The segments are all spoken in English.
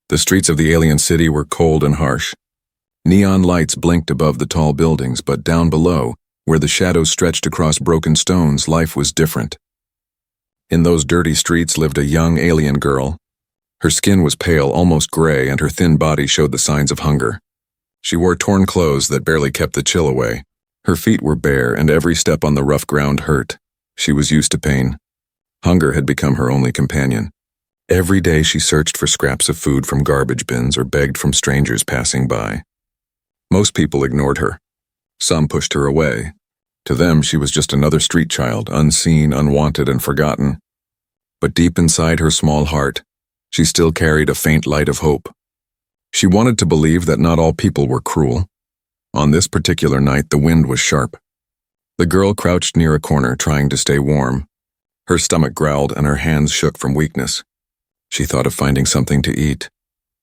The streets of the alien city were cold and harsh. Neon lights blinked above the tall buildings, but down below, where the shadows stretched across broken stones, life was different. In those dirty streets lived a young alien girl. Her skin was pale, almost gray, and her thin body showed the signs of hunger. She wore torn clothes that barely kept the chill away. Her feet were bare, and every step on the rough ground hurt. She was used to pain. Hunger had become her only companion. Every day she searched for scraps of food from garbage bins or begged from strangers passing by. Most people ignored her. Some pushed her away. To them, she was just another street child, unseen, unwanted, and forgotten. But deep inside her small heart, she still carried a faint light of hope. She wanted to believe that not all people were cruel. On this particular night, the wind was sharp. The girl crouched near a corner, trying to stay warm. Her stomach growled and her hands shook from weakness. She thought of finding something to eat,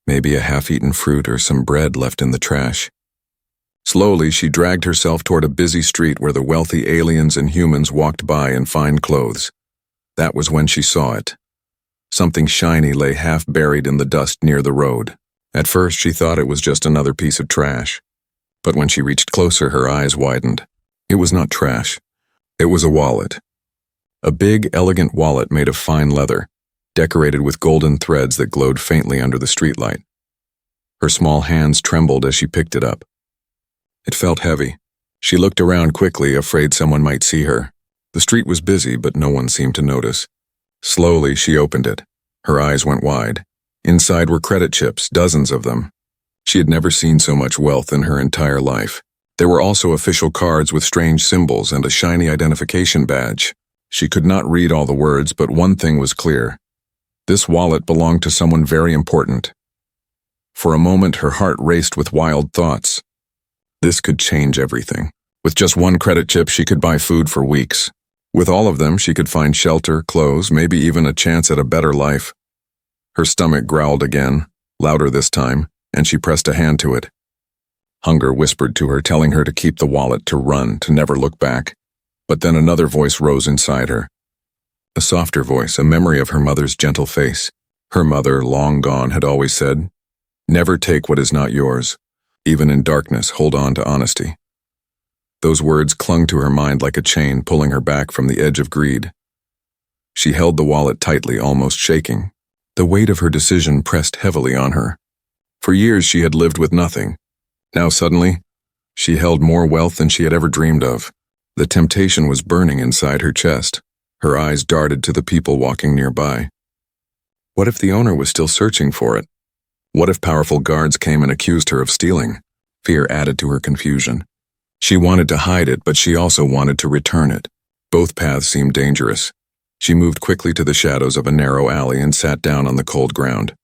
maybe a half-eaten fruit or some bread left in the trash. Slowly, she dragged herself toward a busy street where the wealthy aliens and humans walked by in fine clothes. That was when she saw it. Something shiny lay half buried in the dust near the road. At first, she thought it was just another piece of trash. But when she reached closer, her eyes widened. It was not trash. It was a wallet. A big, elegant wallet made of fine leather, decorated with golden threads that glowed faintly under the streetlight. Her small hands trembled as she picked it up. It felt heavy. She looked around quickly, afraid someone might see her. The street was busy, but no one seemed to notice. Slowly, she opened it. Her eyes went wide. Inside were credit chips, dozens of them. She had never seen so much wealth in her entire life. There were also official cards with strange symbols and a shiny identification badge. She could not read all the words, but one thing was clear. This wallet belonged to someone very important. For a moment, her heart raced with wild thoughts. This could change everything. With just one credit chip, she could buy food for weeks. With all of them, she could find shelter, clothes, maybe even a chance at a better life. Her stomach growled again, louder this time, and she pressed a hand to it. Hunger whispered to her, telling her to keep the wallet, to run, to never look back. But then another voice rose inside her. A softer voice, a memory of her mother's gentle face. Her mother, long gone, had always said, "Never take what is not yours. Even in darkness, hold on to honesty." Those words clung to her mind like a chain, pulling her back from the edge of greed. She held the wallet tightly, almost shaking. The weight of her decision pressed heavily on her. For years she had lived with nothing. Now suddenly, she held more wealth than she had ever dreamed of. The temptation was burning inside her chest. Her eyes darted to the people walking nearby. What if the owner was still searching for it? What if powerful guards came and accused her of stealing? Fear added to her confusion. She wanted to hide it, but she also wanted to return it. Both paths seemed dangerous. She moved quickly to the shadows of a narrow alley and sat down on the cold ground.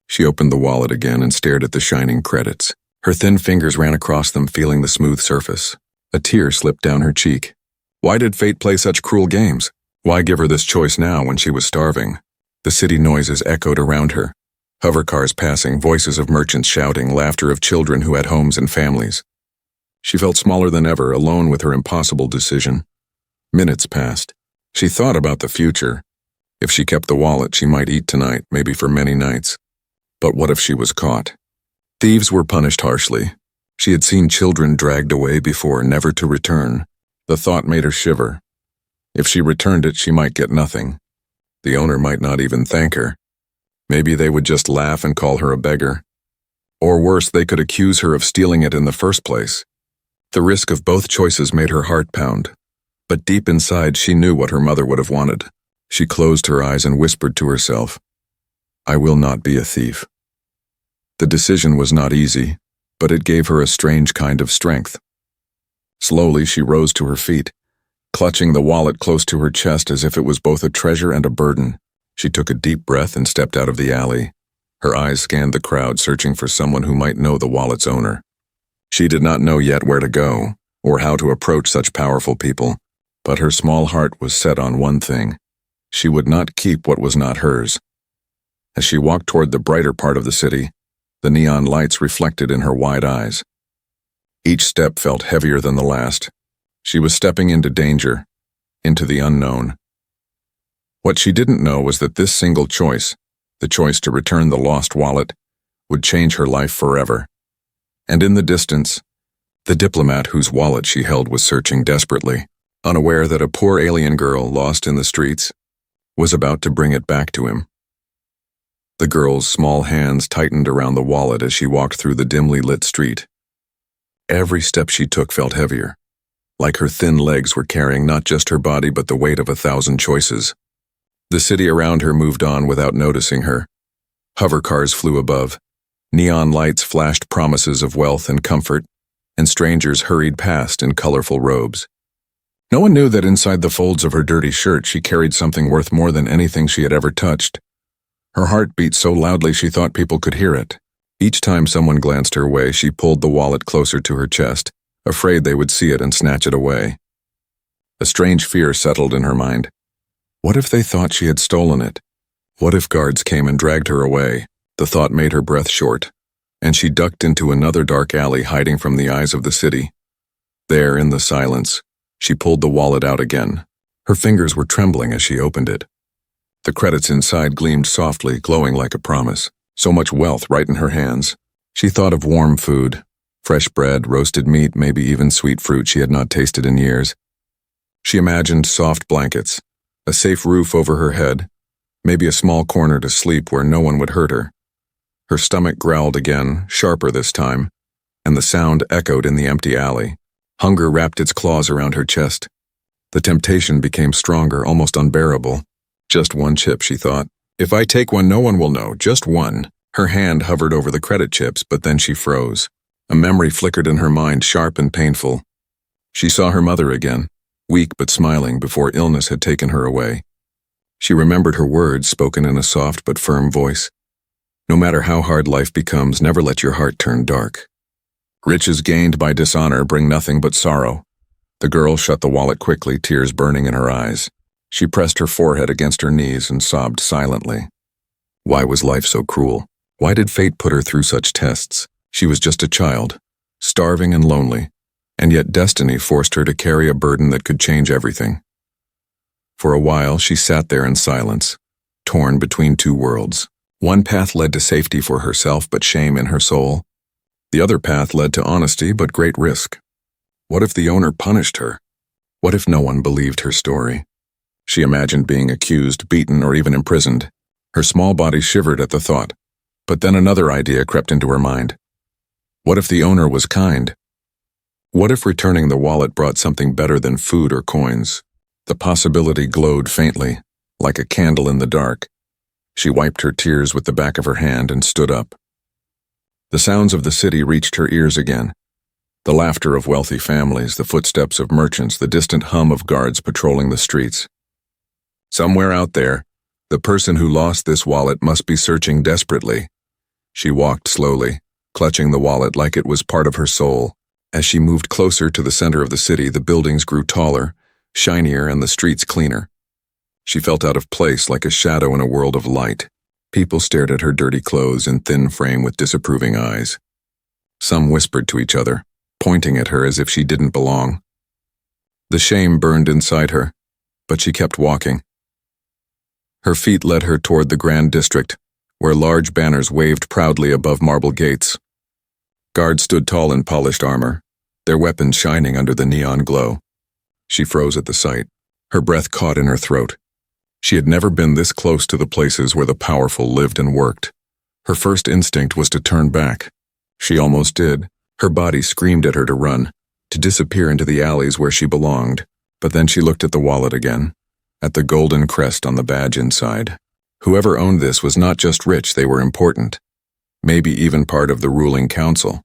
She opened the wallet again and stared at the shining credits. Her thin fingers ran across them, feeling the smooth surface. A tear slipped down her cheek. Why did fate play such cruel games? Why give her this choice now when she was starving? The city noises echoed around her. Hovercars passing, voices of merchants shouting, laughter of children who had homes and families. She felt smaller than ever, alone with her impossible decision. Minutes passed. She thought about the future. If she kept the wallet, she might eat tonight, maybe for many nights. But what if she was caught? Thieves were punished harshly. She had seen children dragged away before, never to return. The thought made her shiver. If she returned it, she might get nothing. The owner might not even thank her. Maybe they would just laugh and call her a beggar. Or worse, they could accuse her of stealing it in the first place. The risk of both choices made her heart pound. But deep inside, she knew what her mother would have wanted. She closed her eyes and whispered to herself, "I will not be a thief." The decision was not easy, but it gave her a strange kind of strength. Slowly, she rose to her feet, clutching the wallet close to her chest as if it was both a treasure and a burden. She took a deep breath and stepped out of the alley. Her eyes scanned the crowd, searching for someone who might know the wallet's owner. She did not know yet where to go, or how to approach such powerful people, but her small heart was set on one thing. She would not keep what was not hers. As she walked toward the brighter part of the city, the neon lights reflected in her wide eyes. Each step felt heavier than the last. She was stepping into danger, into the unknown. What she didn't know was that this single choice, the choice to return the lost wallet, would change her life forever. And in the distance, the diplomat whose wallet she held was searching desperately, unaware that a poor alien girl lost in the streets was about to bring it back to him. The girl's small hands tightened around the wallet as she walked through the dimly lit street. Every step she took felt heavier, like her thin legs were carrying not just her body but the weight of 1,000 choices. The city around her moved on without noticing her. Hover cars flew above, neon lights flashed promises of wealth and comfort, and strangers hurried past in colorful robes. No one knew that inside the folds of her dirty shirt she carried something worth more than anything she had ever touched. Her heart beat so loudly she thought people could hear it. Each time someone glanced her way, she pulled the wallet closer to her chest, afraid they would see it and snatch it away. A strange fear settled in her mind. What if they thought she had stolen it? What if guards came and dragged her away? The thought made her breath short, and she ducked into another dark alley hiding from the eyes of the city. There, in the silence, she pulled the wallet out again. Her fingers were trembling as she opened it. The credits inside gleamed softly, glowing like a promise. So much wealth right in her hands. She thought of warm food, fresh bread, roasted meat, maybe even sweet fruit she had not tasted in years. She imagined soft blankets, a safe roof over her head, maybe a small corner to sleep where no one would hurt her. Her stomach growled again, sharper this time, and the sound echoed in the empty alley. Hunger wrapped its claws around her chest. The temptation became stronger, almost unbearable. Just one chip, she thought. If I take one, no one will know, just one. Her hand hovered over the credit chips, but then she froze. A memory flickered in her mind, sharp and painful. She saw her mother again, weak but smiling before illness had taken her away. She remembered her words spoken in a soft but firm voice. No matter how hard life becomes, never let your heart turn dark. Riches gained by dishonor bring nothing but sorrow. The girl shut the wallet quickly, tears burning in her eyes. She pressed her forehead against her knees and sobbed silently. Why was life so cruel? Why did fate put her through such tests? She was just a child, starving and lonely, and yet destiny forced her to carry a burden that could change everything. For a while, she sat there in silence, torn between two worlds. One path led to safety for herself but shame in her soul. The other path led to honesty but great risk. What if the owner punished her? What if no one believed her story? She imagined being accused, beaten, or even imprisoned. Her small body shivered at the thought. But then another idea crept into her mind. What if the owner was kind? What if returning the wallet brought something better than food or coins? The possibility glowed faintly, like a candle in the dark. She wiped her tears with the back of her hand and stood up. The sounds of the city reached her ears again. The laughter of wealthy families, the footsteps of merchants, the distant hum of guards patrolling the streets. Somewhere out there, the person who lost this wallet must be searching desperately. She walked slowly, clutching the wallet like it was part of her soul. As she moved closer to the center of the city, the buildings grew taller, shinier, and the streets cleaner. She felt out of place, like a shadow in a world of light. People stared at her dirty clothes and thin frame with disapproving eyes. Some whispered to each other, pointing at her as if she didn't belong. The shame burned inside her, but she kept walking. Her feet led her toward the Grand District, where large banners waved proudly above marble gates. Guards stood tall in polished armor, their weapons shining under the neon glow. She froze at the sight, her breath caught in her throat. She had never been this close to the places where the powerful lived and worked. Her first instinct was to turn back. She almost did. Her body screamed at her to run, to disappear into the alleys where she belonged. But then she looked at the wallet again, at the golden crest on the badge inside. Whoever owned this was not just rich, they were important. Maybe even part of the ruling council.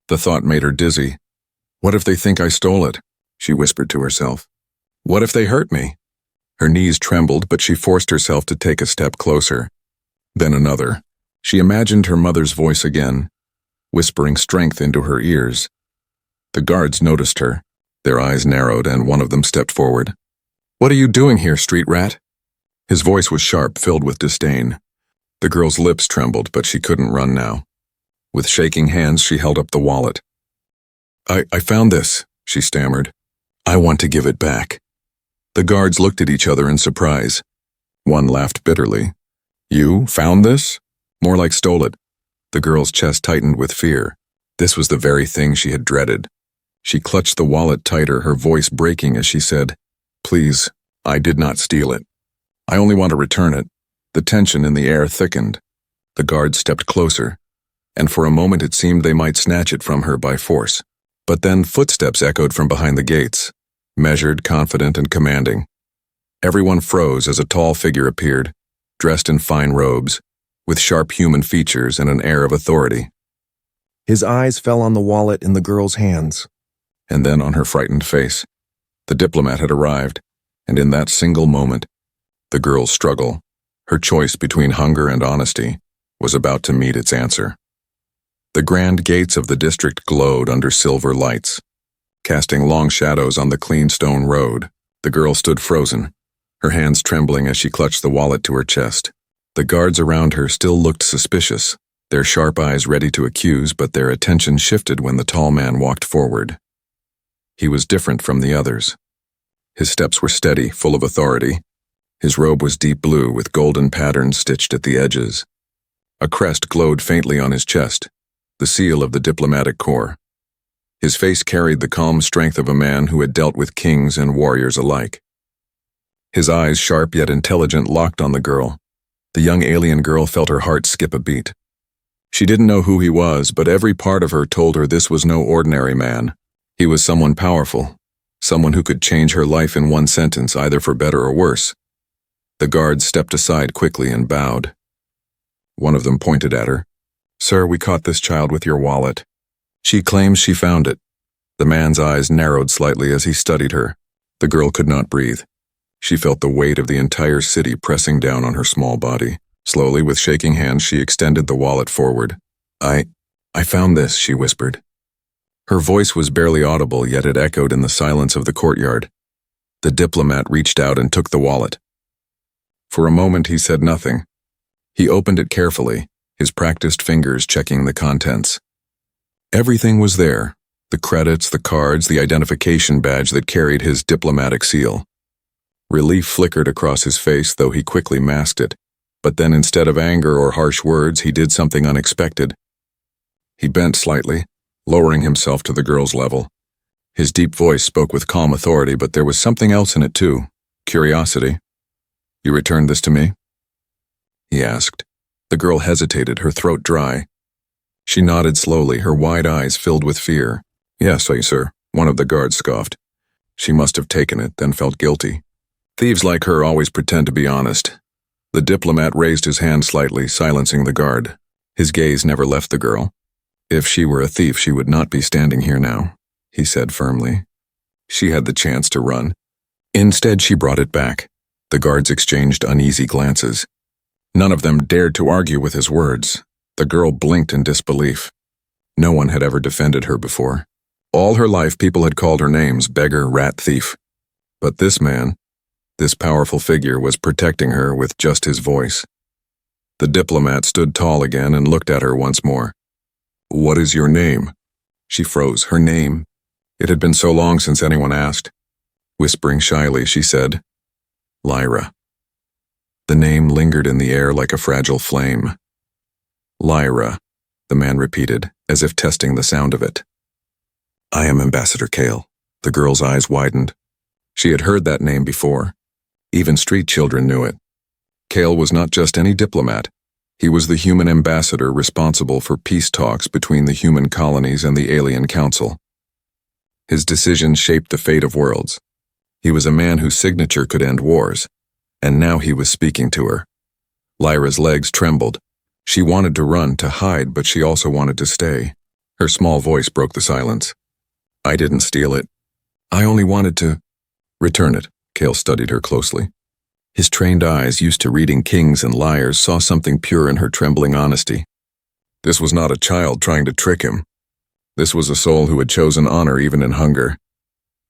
The thought made her dizzy. What if they think I stole it? She whispered to herself. What if they hurt me? Her knees trembled, but she forced herself to take a step closer. Then another. She imagined her mother's voice again, whispering strength into her ears. The guards noticed her. Their eyes narrowed, and one of them stepped forward. What are you doing here, street rat? His voice was sharp, filled with disdain. The girl's lips trembled, but she couldn't run now. With shaking hands, she held up the wallet. I found this, she stammered. I want to give it back. The guards looked at each other in surprise. One laughed bitterly. You found this? More like stole it. The girl's chest tightened with fear. This was the very thing she had dreaded. She clutched the wallet tighter, her voice breaking as she said, "Please, I did not steal it. I only want to return it." The tension in the air thickened. The guards stepped closer, and for a moment it seemed they might snatch it from her by force. But then footsteps echoed from behind the gates, measured, confident, and commanding. Everyone froze as a tall figure appeared, dressed in fine robes, with sharp human features and an air of authority. His eyes fell on the wallet in the girl's hands. And then on her frightened face. The diplomat had arrived, and in that single moment, the girl's struggle, her choice between hunger and honesty, was about to meet its answer. The grand gates of the district glowed under silver lights, casting long shadows on the clean stone road. The girl stood frozen, her hands trembling as she clutched the wallet to her chest. The guards around her still looked suspicious, their sharp eyes ready to accuse, but their attention shifted when the tall man walked forward. He was different from the others. His steps were steady, full of authority. His robe was deep blue with golden patterns stitched at the edges. A crest glowed faintly on his chest, the seal of the diplomatic corps. His face carried the calm strength of a man who had dealt with kings and warriors alike. His eyes, sharp yet intelligent, locked on the girl. The young alien girl felt her heart skip a beat. She didn't know who he was, but every part of her told her this was no ordinary man. He was someone powerful, someone who could change her life in one sentence, either for better or worse. The guards stepped aside quickly and bowed. One of them pointed at her. "Sir, we caught this child with your wallet." She claims she found it. The man's eyes narrowed slightly as he studied her. The girl could not breathe. She felt the weight of the entire city pressing down on her small body. Slowly, with shaking hands, she extended the wallet forward. I found this," she whispered. Her voice was barely audible, yet it echoed in the silence of the courtyard. The diplomat reached out and took the wallet. For a moment he said nothing. He opened it carefully, his practiced fingers checking the contents. Everything was there, the credits, the cards, the identification badge that carried his diplomatic seal. Relief flickered across his face, though he quickly masked it. But then instead of anger or harsh words, he did something unexpected. He bent slightly, lowering himself to the girl's level. His deep voice spoke with calm authority, but there was something else in it too, curiosity. "You returned this to me?" he asked. The girl hesitated, her throat dry. She nodded slowly, her wide eyes filled with fear. "Yes, sir," one of the guards scoffed. She must have taken it, then felt guilty. Thieves like her always pretend to be honest. The diplomat raised his hand slightly, silencing the guard. His gaze never left the girl. "If she were a thief, she would not be standing here now," he said firmly. She had the chance to run. Instead, she brought it back. The guards exchanged uneasy glances. None of them dared to argue with his words. The girl blinked in disbelief. No one had ever defended her before. All her life, people had called her names: beggar, rat, thief. But this man, this powerful figure, was protecting her with just his voice. The diplomat stood tall again and looked at her once more. "What is your name?" She froze. Her name. It had been so long since anyone asked. Whispering shyly, she said, "Lyra." The name lingered in the air like a fragile flame. "Lyra," the man repeated, as if testing the sound of it. "I am Ambassador Kale." The girl's eyes widened. She had heard that name before. Even street children knew it. Kale was not just any diplomat. He was the human ambassador responsible for peace talks between the human colonies and the alien council. His decisions shaped the fate of worlds. He was a man whose signature could end wars, and now he was speaking to her. Lyra's legs trembled. She wanted to run, to hide, but she also wanted to stay. Her small voice broke the silence. "I didn't steal it. I only wanted to—" "Return it." Kale studied her closely. His trained eyes, used to reading kings and liars, saw something pure in her trembling honesty. This was not a child trying to trick him. This was a soul who had chosen honor even in hunger.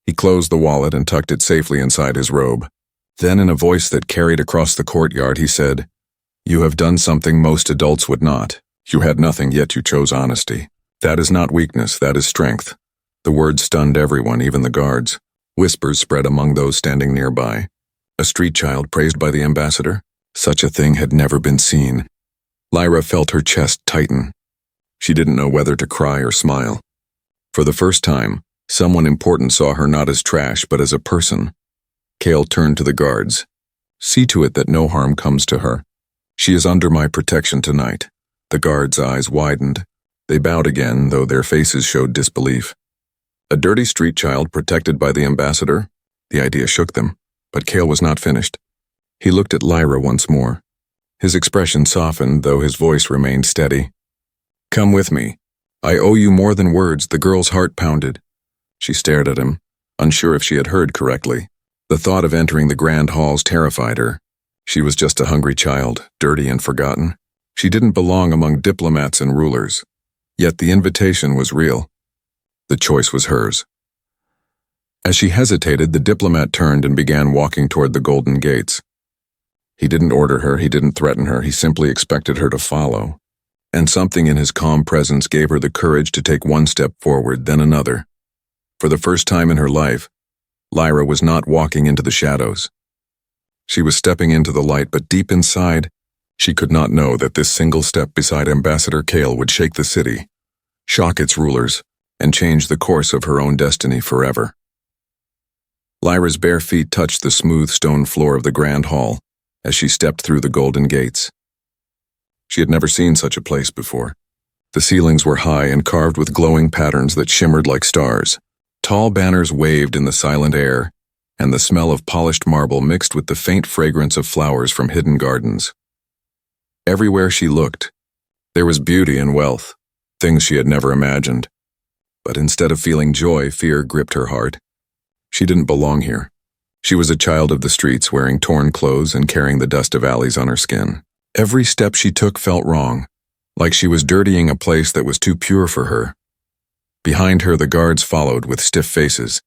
He closed the wallet and tucked it safely inside his robe. Then, in a voice that carried across the courtyard, he said, "You have done something most adults would not. You had nothing, yet you chose honesty. That is not weakness, that is strength." The words stunned everyone, even the guards. Whispers spread among those standing nearby. A street child praised by the ambassador? Such a thing had never been seen. Lyra felt her chest tighten. She didn't know whether to cry or smile. For the first time, someone important saw her not as trash but as a person. Cale turned to the guards. "See to it that no harm comes to her. She is under my protection tonight." The guards' eyes widened. They bowed again, though their faces showed disbelief. A dirty street child protected by the ambassador? The idea shook them, but Cale was not finished. He looked at Lyra once more. His expression softened, though his voice remained steady. "Come with me. I owe you more than words." The girl's heart pounded. She stared at him, unsure if she had heard correctly. The thought of entering the grand halls terrified her. She was just a hungry child, dirty and forgotten. She didn't belong among diplomats and rulers. Yet the invitation was real. The choice was hers. As she hesitated, the diplomat turned and began walking toward the golden gates. He didn't order her, he didn't threaten her, he simply expected her to follow. And something in his calm presence gave her the courage to take one step forward, then another. For the first time in her life, Lyra was not walking into the shadows. She was stepping into the light, but deep inside, she could not know that this single step beside Ambassador Cale would shake the city, shock its rulers, and change the course of her own destiny forever. Lyra's bare feet touched the smooth stone floor of the grand hall as she stepped through the golden gates. She had never seen such a place before. The ceilings were high and carved with glowing patterns that shimmered like stars. Tall banners waved in the silent air, and the smell of polished marble mixed with the faint fragrance of flowers from hidden gardens. Everywhere she looked, there was beauty and wealth, things she had never imagined. But instead of feeling joy, fear gripped her heart. She didn't belong here. She was a child of the streets, wearing torn clothes and carrying the dust of alleys on her skin. Every step she took felt wrong, like she was dirtying a place that was too pure for her. Behind her, the guards followed with stiff faces.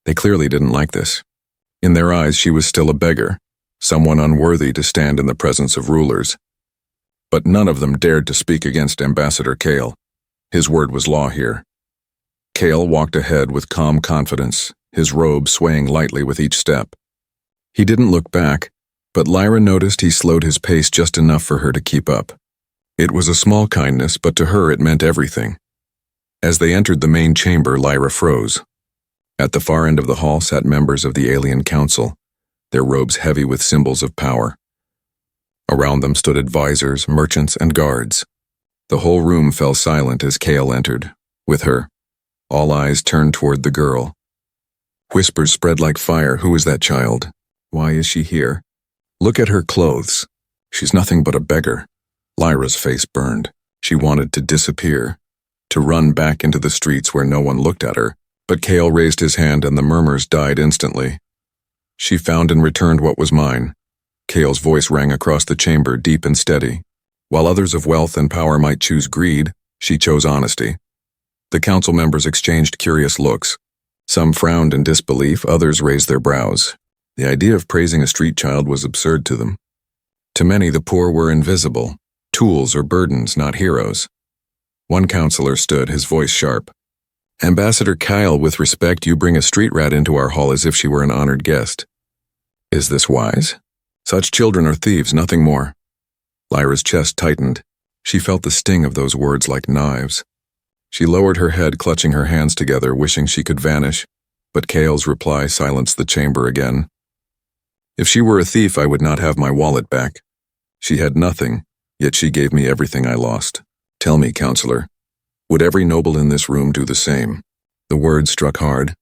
They clearly didn't like this. In their eyes, she was still a beggar, someone unworthy to stand in the presence of rulers. But none of them dared to speak against Ambassador Cale. His word was law here. Cale walked ahead with calm confidence, his robe swaying lightly with each step. He didn't look back, but Lyra noticed he slowed his pace just enough for her to keep up. It was a small kindness, but to her it meant everything. As they entered the main chamber, Lyra froze. At the far end of the hall sat members of the Alien Council, their robes heavy with symbols of power. Around them stood advisors, merchants, and guards. The whole room fell silent as Cale entered. With her, all eyes turned toward the girl. Whispers spread like fire. Who is that child? Why is she here? Look at her clothes. She's nothing but a beggar. Lyra's face burned. She wanted to disappear, to run back into the streets where no one looked at her, but Cale raised his hand and the murmurs died instantly. She found and returned what was mine. Cale's voice rang across the chamber, deep and steady. While others of wealth and power might choose greed, she chose honesty. The council members exchanged curious looks. Some frowned in disbelief, others raised their brows. The idea of praising a street child was absurd to them. To many, the poor were invisible, tools or burdens, not heroes. One counselor stood, his voice sharp. "Ambassador Cale, with respect, you bring a street rat into our hall as if she were an honored guest. Is this wise? Such children are thieves, nothing more." Lyra's chest tightened. She felt the sting of those words like knives. She lowered her head, clutching her hands together, wishing she could vanish, but Cale's reply silenced the chamber again. "If she were a thief, I would not have my wallet back. She had nothing, yet she gave me everything I lost. Tell me, counselor, would every noble in this room do the same?" The words struck hard.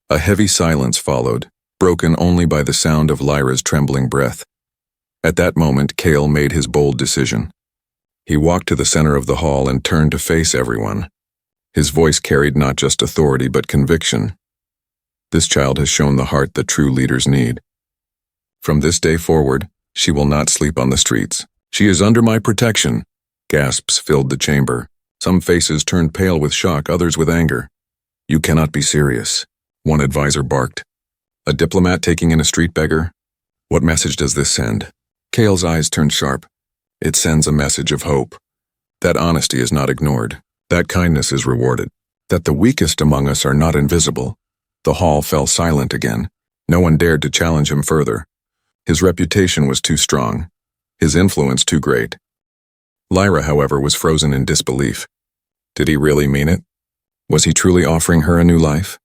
A heavy silence followed, broken only by the sound of Lyra's trembling breath. At that moment, Cale made his bold decision. He walked to the center of the hall and turned to face everyone. His voice carried not just authority but conviction. "This child has shown the heart that true leaders need. From this day forward, she will not sleep on the streets. She is under my protection." Gasps filled the chamber. Some faces turned pale with shock, others with anger. "You cannot be serious," one advisor barked. "A diplomat taking in a street beggar? What message does this send?" Cale's eyes turned sharp. "It sends a message of hope. That honesty is not ignored. That kindness is rewarded. That the weakest among us are not invisible." The hall fell silent again. No one dared to challenge him further. His reputation was too strong. His influence too great. Lyra, however, was frozen in disbelief. Did he really mean it? Was he truly offering her a new life?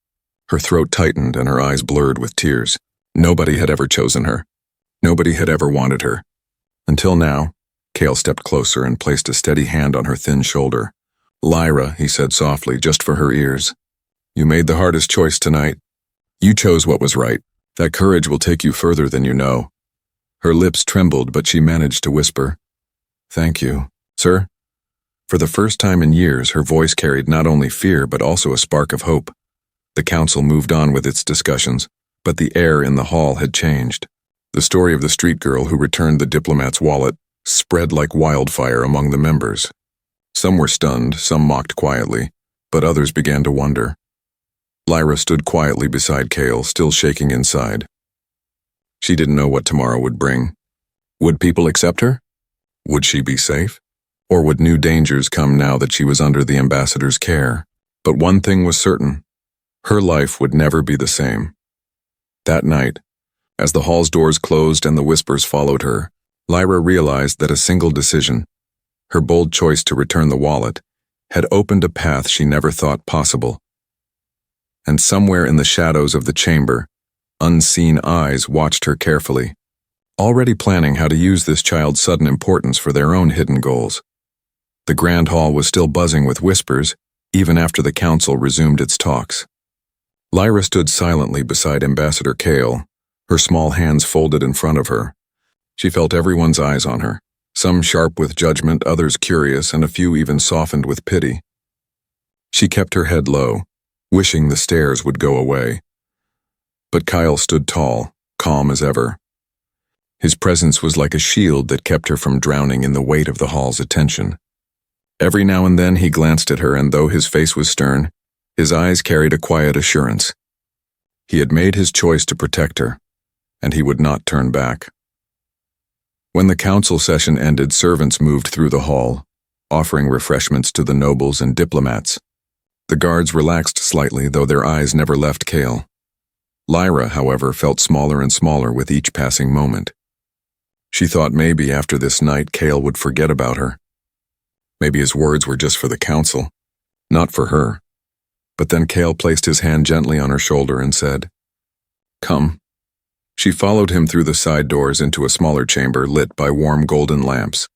Her throat tightened and her eyes blurred with tears. Nobody had ever chosen her. Nobody had ever wanted her. Until now. Cale stepped closer and placed a steady hand on her thin shoulder. "Lyra," he said softly, just for her ears. "You made the hardest choice tonight. You chose what was right. That courage will take you further than you know." Her lips trembled, but she managed to whisper, "Thank you, sir." For the first time in years, her voice carried not only fear but also a spark of hope. The council moved on with its discussions, but the air in the hall had changed. The story of the street girl who returned the diplomat's wallet spread like wildfire among the members. Some were stunned, some mocked quietly, but others began to wonder. Lyra stood quietly beside Cale, still shaking inside. She didn't know what tomorrow would bring. Would people accept her? Would she be safe? Or would new dangers come now that she was under the ambassador's care? But one thing was certain. Her life would never be the same. That night, as the hall's doors closed and the whispers followed her, Lyra realized that a single decision, her bold choice to return the wallet, had opened a path she never thought possible. And somewhere in the shadows of the chamber, unseen eyes watched her carefully, already planning how to use this child's sudden importance for their own hidden goals. The grand hall was still buzzing with whispers, even after the council resumed its talks. Lyra stood silently beside Ambassador Cale, her small hands folded in front of her. She felt everyone's eyes on her, some sharp with judgment, others curious, and a few even softened with pity. She kept her head low, wishing the stares would go away. But Kyle stood tall, calm as ever. His presence was like a shield that kept her from drowning in the weight of the hall's attention. Every now and then he glanced at her, and though his face was stern, his eyes carried a quiet assurance. He had made his choice to protect her, and he would not turn back. When the council session ended, servants moved through the hall, offering refreshments to the nobles and diplomats. The guards relaxed slightly, though their eyes never left Cale. Lyra, however, felt smaller and smaller with each passing moment. She thought maybe after this night Cale would forget about her. Maybe his words were just for the council, not for her. But then Cale placed his hand gently on her shoulder and said, "Come." She followed him through the side doors into a smaller chamber lit by warm golden lamps.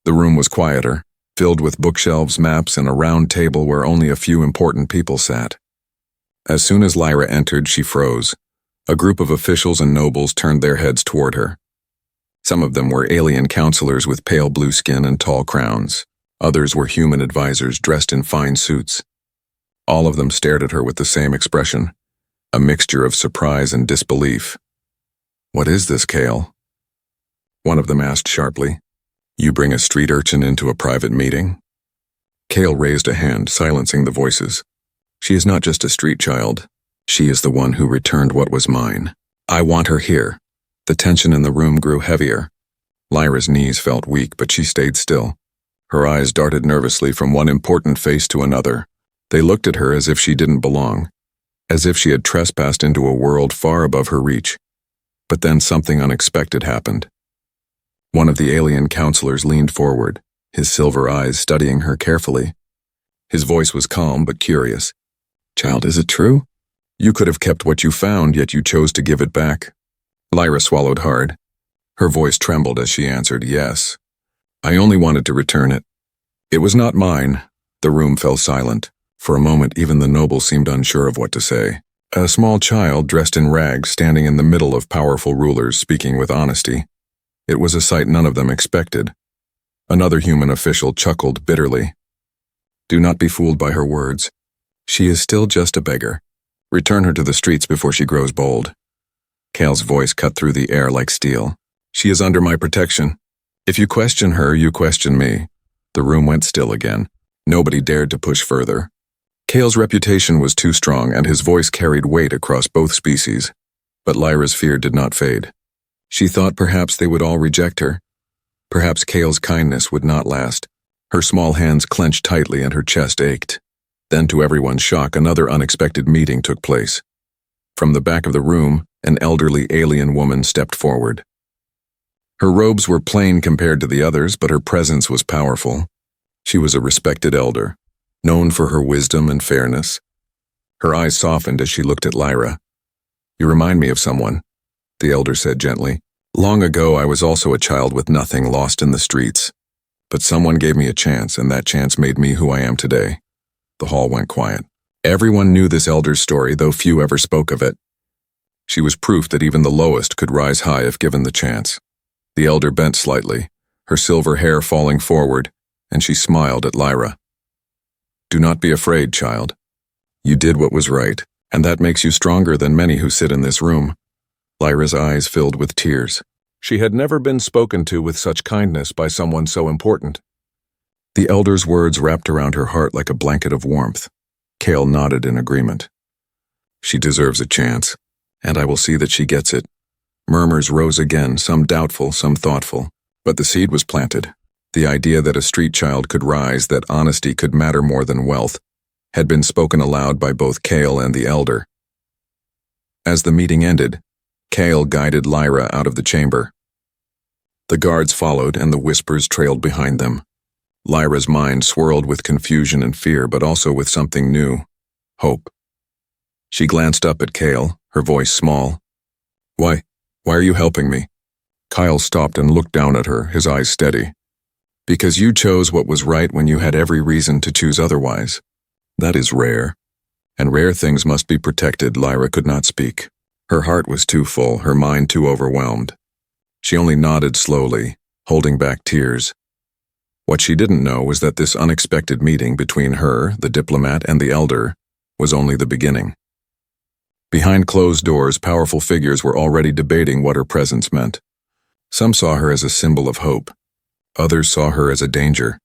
The room was quieter, filled with bookshelves, maps, and a round table where only a few important people sat. As soon as Lyra entered, she froze. A group of officials and nobles turned their heads toward her. Some of them were alien counselors with pale blue skin and tall crowns. Others were human advisors dressed in fine suits. All of them stared at her with the same expression, a mixture of surprise and disbelief. "What is this, Cale?" one of them asked sharply. "You bring a street urchin into a private meeting?" Cale raised a hand, silencing the voices. "She is not just a street child. She is the one who returned what was mine. I want her here." The tension in the room grew heavier. Lyra's knees felt weak, but she stayed still. Her eyes darted nervously from one important face to another. They looked at her as if she didn't belong, as if she had trespassed into a world far above her reach. But then something unexpected happened. One of the alien counselors leaned forward, his silver eyes studying her carefully. His voice was calm but curious. "Child, is it true? You could have kept what you found, yet you chose to give it back." Lyra swallowed hard. Her voice trembled as she answered, "Yes. I only wanted to return it. It was not mine." The room fell silent. For a moment, even the noble seemed unsure of what to say. A small child dressed in rags standing in the middle of powerful rulers speaking with honesty. It was a sight none of them expected. Another human official chuckled bitterly. "Do not be fooled by her words. She is still just a beggar. Return her to the streets before she grows bold." Cale's voice cut through the air like steel. "She is under my protection. If you question her, you question me." The room went still again. Nobody dared to push further. Cale's reputation was too strong, and his voice carried weight across both species. But Lyra's fear did not fade. She thought perhaps they would all reject her. Perhaps Cale's kindness would not last. Her small hands clenched tightly and her chest ached. Then, to everyone's shock, another unexpected meeting took place. From the back of the room, an elderly alien woman stepped forward. Her robes were plain compared to the others, but her presence was powerful. She was a respected elder, known for her wisdom and fairness. Her eyes softened as she looked at Lyra. "You remind me of someone," the elder said gently. "Long ago I was also a child with nothing, lost in the streets. But someone gave me a chance, and that chance made me who I am today." The hall went quiet. Everyone knew this elder's story, though few ever spoke of it. She was proof that even the lowest could rise high if given the chance. The elder bent slightly, her silver hair falling forward, and she smiled at Lyra. "Do not be afraid, child. You did what was right, and that makes you stronger than many who sit in this room." Lyra's eyes filled with tears. She had never been spoken to with such kindness by someone so important. The elder's words wrapped around her heart like a blanket of warmth. Cale nodded in agreement. "She deserves a chance, and I will see that she gets it." Murmurs rose again, some doubtful, some thoughtful. But the seed was planted. The idea that a street child could rise, that honesty could matter more than wealth, had been spoken aloud by both Cale and the elder. As the meeting ended, Cale guided Lyra out of the chamber. The guards followed, and the whispers trailed behind them. Lyra's mind swirled with confusion and fear, but also with something new: hope. She glanced up at Cale, her voice small. Why are you helping me?" Kyle stopped and looked down at her, his eyes steady. "Because you chose what was right when you had every reason to choose otherwise. That is rare. And rare things must be protected." Lyra could not speak. Her heart was too full, her mind too overwhelmed. She only nodded slowly, holding back tears. What she didn't know was that this unexpected meeting between her, the diplomat, and the elder was only the beginning. Behind closed doors, powerful figures were already debating what her presence meant. Some saw her as a symbol of hope. Others saw her as a danger.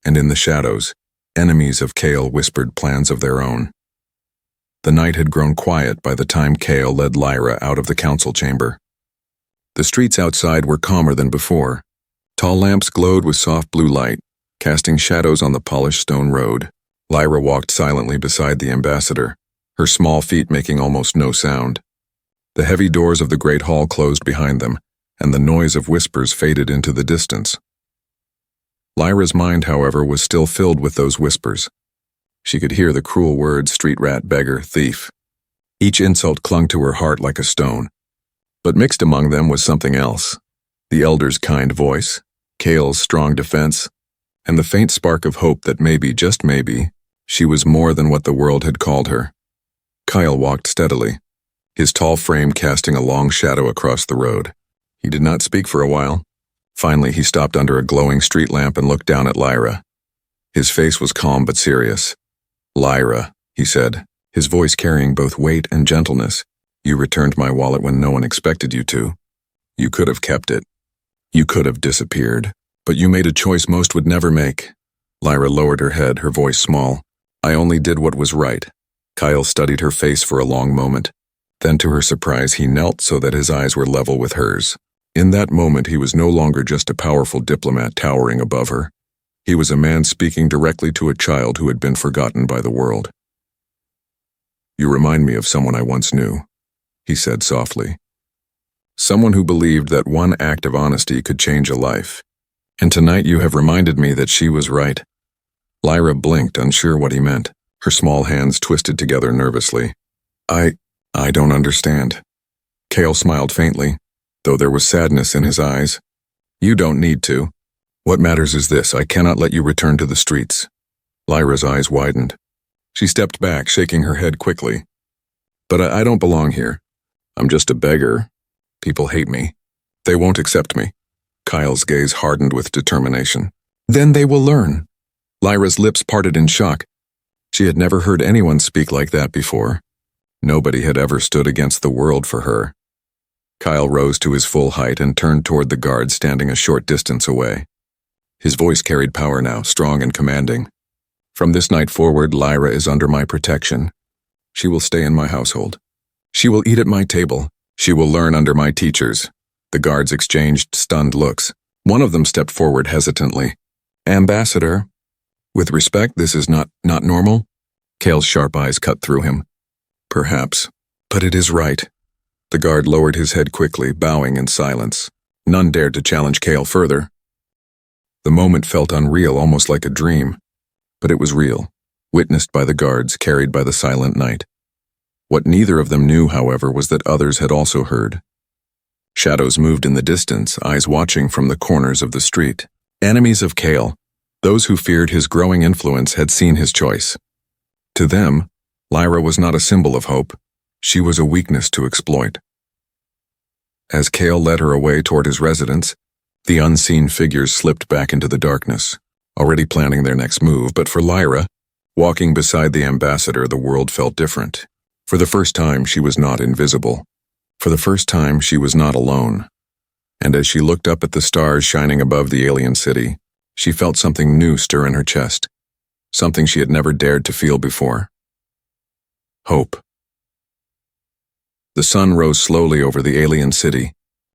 And in the shadows, enemies of Cale whispered plans of their own. The night had grown quiet by the time Cale led Lyra out of the council chamber. The streets outside were calmer than before. Tall lamps glowed with soft blue light, casting shadows on the polished stone road. Lyra walked silently beside the ambassador, her small feet making almost no sound. The heavy doors of the great hall closed behind them, and the noise of whispers faded into the distance. Lyra's mind, however, was still filled with those whispers. She could hear the cruel words: street rat, beggar, thief. Each insult clung to her heart like a stone. But mixed among them was something else: the elder's kind voice, Cale's strong defense, and the faint spark of hope that maybe, just maybe, she was more than what the world had called her. Kyle walked steadily, his tall frame casting a long shadow across the road. He did not speak for a while. Finally, he stopped under a glowing street lamp and looked down at Lyra. His face was calm but serious. "Lyra," he said, his voice carrying both weight and gentleness, "you returned my wallet when no one expected you to. You could have kept it. You could have disappeared. But you made a choice most would never make." Lyra lowered her head, her voice small. "I only did what was right." Kyle studied her face for a long moment. Then, to her surprise, he knelt so that his eyes were level with hers. In that moment, he was no longer just a powerful diplomat towering above her. He was a man speaking directly to a child who had been forgotten by the world. "You remind me of someone I once knew," he said softly. "Someone who believed that one act of honesty could change a life. And tonight you have reminded me that she was right." Lyra blinked, unsure what he meant. Her small hands twisted together nervously. I don't understand." Cale smiled faintly, though there was sadness in his eyes. "You don't need to. What matters is this: I cannot let you return to the streets." Lyra's eyes widened. She stepped back, shaking her head quickly. "But I don't belong here. I'm just a beggar. People hate me. They won't accept me." Kyle's gaze hardened with determination. "Then they will learn." Lyra's lips parted in shock. She had never heard anyone speak like that before. Nobody had ever stood against the world for her. Kyle rose to his full height and turned toward the guard standing a short distance away. His voice carried power now, strong and commanding. "From this night forward, Lyra is under my protection. She will stay in my household. She will eat at my table. She will learn under my teachers." The guards exchanged stunned looks. One of them stepped forward hesitantly. "Ambassador, with respect, this is not normal?" Cale's sharp eyes cut through him. "Perhaps, but it is right." The guard lowered his head quickly, bowing in silence. None dared to challenge Cale further. The moment felt unreal, almost like a dream. But it was real. witnessed by the guards, carried by the silent night. What neither of them knew, however, was that others had also heard. Shadows moved in the distance, eyes watching from the corners of the street. Enemies of Cale, those who feared his growing influence, had seen his choice. To them, Lyra was not a symbol of hope. She was a weakness to exploit. As Cale led her away toward his residence, the unseen figures slipped back into the darkness, already planning their next move. But for Lyra, walking beside the ambassador, the world felt different. For the first time, she was not invisible. For the first time, she was not alone. And as she looked up at the stars shining above the alien city, she felt something new stir in her chest, something she had never dared to feel before. Hope. The sun rose slowly over the alien city,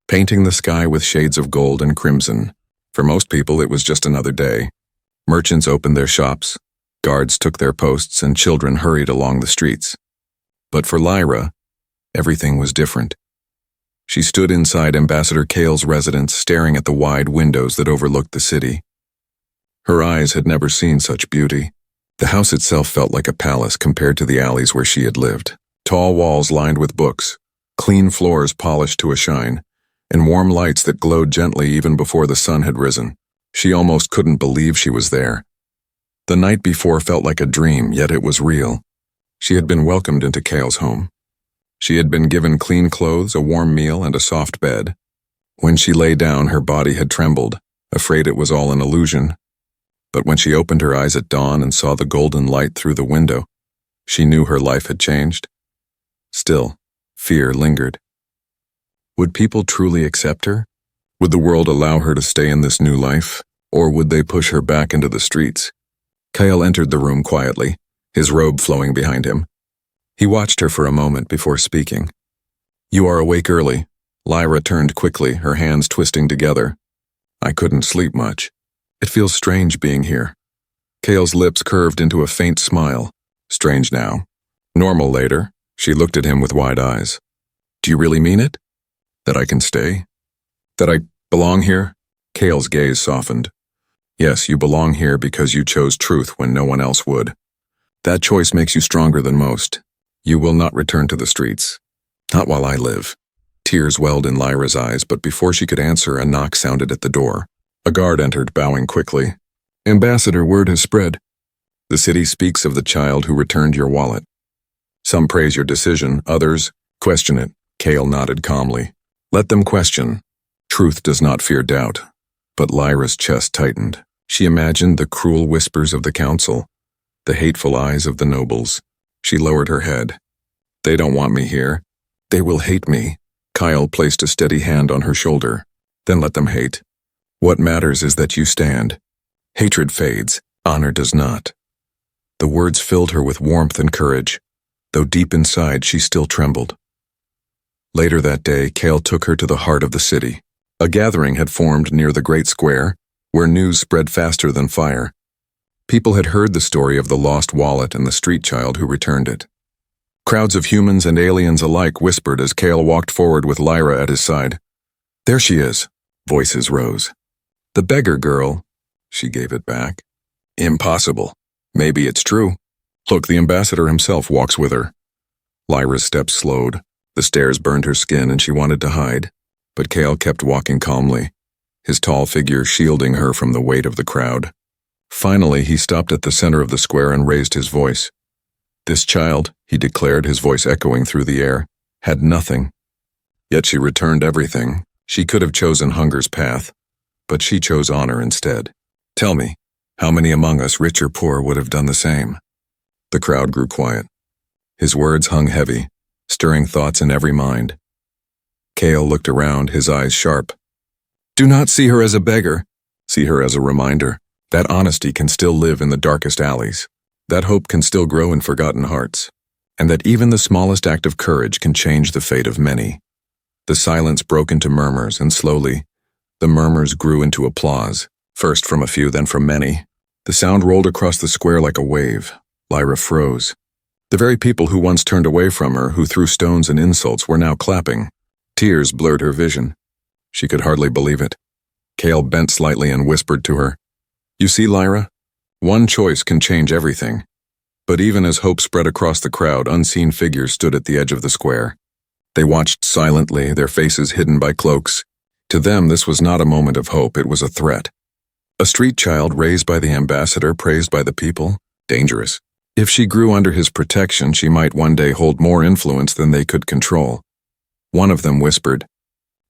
painting the sky with shades of gold and crimson. For most people, it was just another day. Merchants opened their shops, guards took their posts, and children hurried along the streets. But for Lyra, everything was different. She stood inside Ambassador Cale's residence, staring at the wide windows that overlooked the city. Her eyes had never seen such beauty. The house itself felt like a palace compared to the alleys where she had lived. Tall walls lined with books, clean floors polished to a shine, and warm lights that glowed gently even before the sun had risen. She almost couldn't believe she was there. The night before felt like a dream, yet it was real. She had been welcomed into Cale's home. She had been given clean clothes, a warm meal, and a soft bed. When she lay down, her body had trembled, afraid it was all an illusion. But when she opened her eyes at dawn and saw the golden light through the window, she knew her life had changed. Still, fear lingered. Would people truly accept her? Would the world allow her to stay in this new life, or would they push her back into the streets? Cale entered the room quietly, his robe flowing behind him. He watched her for a moment before speaking. "You are awake early." Lyra turned quickly, her hands twisting together. "I couldn't sleep much. It feels strange being here." Cale's lips curved into a faint smile. "Strange now. Normal later." She looked at him with wide eyes. "Do you really mean it? That I can stay? That I belong here?" Cale's gaze softened. "Yes, you belong here because you chose truth when no one else would. That choice makes you stronger than most. You will not return to the streets. Not while I live." Tears welled in Lyra's eyes, but before she could answer, a knock sounded at the door. A guard entered, bowing quickly. "Ambassador, word has spread. The city speaks of the child who returned your wallet. Some praise your decision, others question it." Cale nodded calmly. "Let them question. Truth does not fear doubt." But Lyra's chest tightened. She imagined the cruel whispers of the council, the hateful eyes of the nobles. She lowered her head. "They don't want me here. They will hate me." Kyle placed a steady hand on her shoulder. "Then let them hate. What matters is that you stand. Hatred fades, honor does not." The words filled her with warmth and courage, though deep inside she still trembled. Later that day, Cale took her to the heart of the city. A gathering had formed near the great square, where news spread faster than fire. People had heard the story of the lost wallet and the street child who returned it. Crowds of humans and aliens alike whispered as Cale walked forward with Lyra at his side. "There she is," voices rose. "The beggar girl." She gave it back. "Impossible. Maybe it's true. Look, the ambassador himself walks with her." Lyra's steps slowed. The stares burned her skin and she wanted to hide. But Cale kept walking calmly, his tall figure shielding her from the weight of the crowd. Finally, he stopped at the center of the square and raised his voice. "This child," he declared, his voice echoing through the air, "had nothing. Yet she returned everything. She could have chosen hunger's path, but she chose honor instead. Tell me, how many among us, rich or poor, would have done the same?" The crowd grew quiet. His words hung heavy, stirring thoughts in every mind. Cale looked around, his eyes sharp. "Do not see her as a beggar. See her as a reminder that honesty can still live in the darkest alleys, that hope can still grow in forgotten hearts, and that even the smallest act of courage can change the fate of many." The silence broke into murmurs, and slowly, the murmurs grew into applause, first from a few, then from many. The sound rolled across the square like a wave. Lyra froze. The very people who once turned away from her, who threw stones and insults, were now clapping. Tears blurred her vision. She could hardly believe it. Cale bent slightly and whispered to her, "You see, Lyra? One choice can change everything. But even as hope spread across the crowd, unseen figures stood at the edge of the square. They watched silently, their faces hidden by cloaks. To them, this was not a moment of hope, it was a threat. A street child raised by the ambassador, praised by the people, dangerous. If she grew under his protection, she might one day hold more influence than they could control. One of them whispered,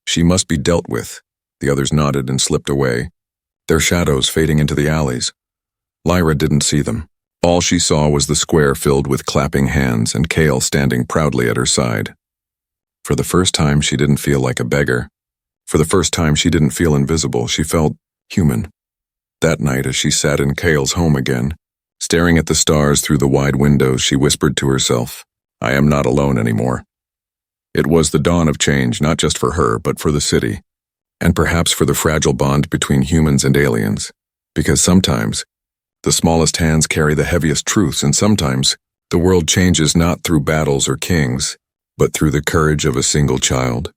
"She must be dealt with." The others nodded and slipped away, their shadows fading into the alleys. Lyra didn't see them. All she saw was the square filled with clapping hands and Kale standing proudly at her side. For the first time, she didn't feel like a beggar. For the first time, she didn't feel invisible. She felt human. That night, as she sat in Kale's home again, staring at the stars through the wide windows, she whispered to herself, "I am not alone anymore." It was the dawn of change, not just for her, but for the city, and perhaps for the fragile bond between humans and aliens. Because sometimes, the smallest hands carry the heaviest truths, and sometimes, the world changes not through battles or kings, but through the courage of a single child.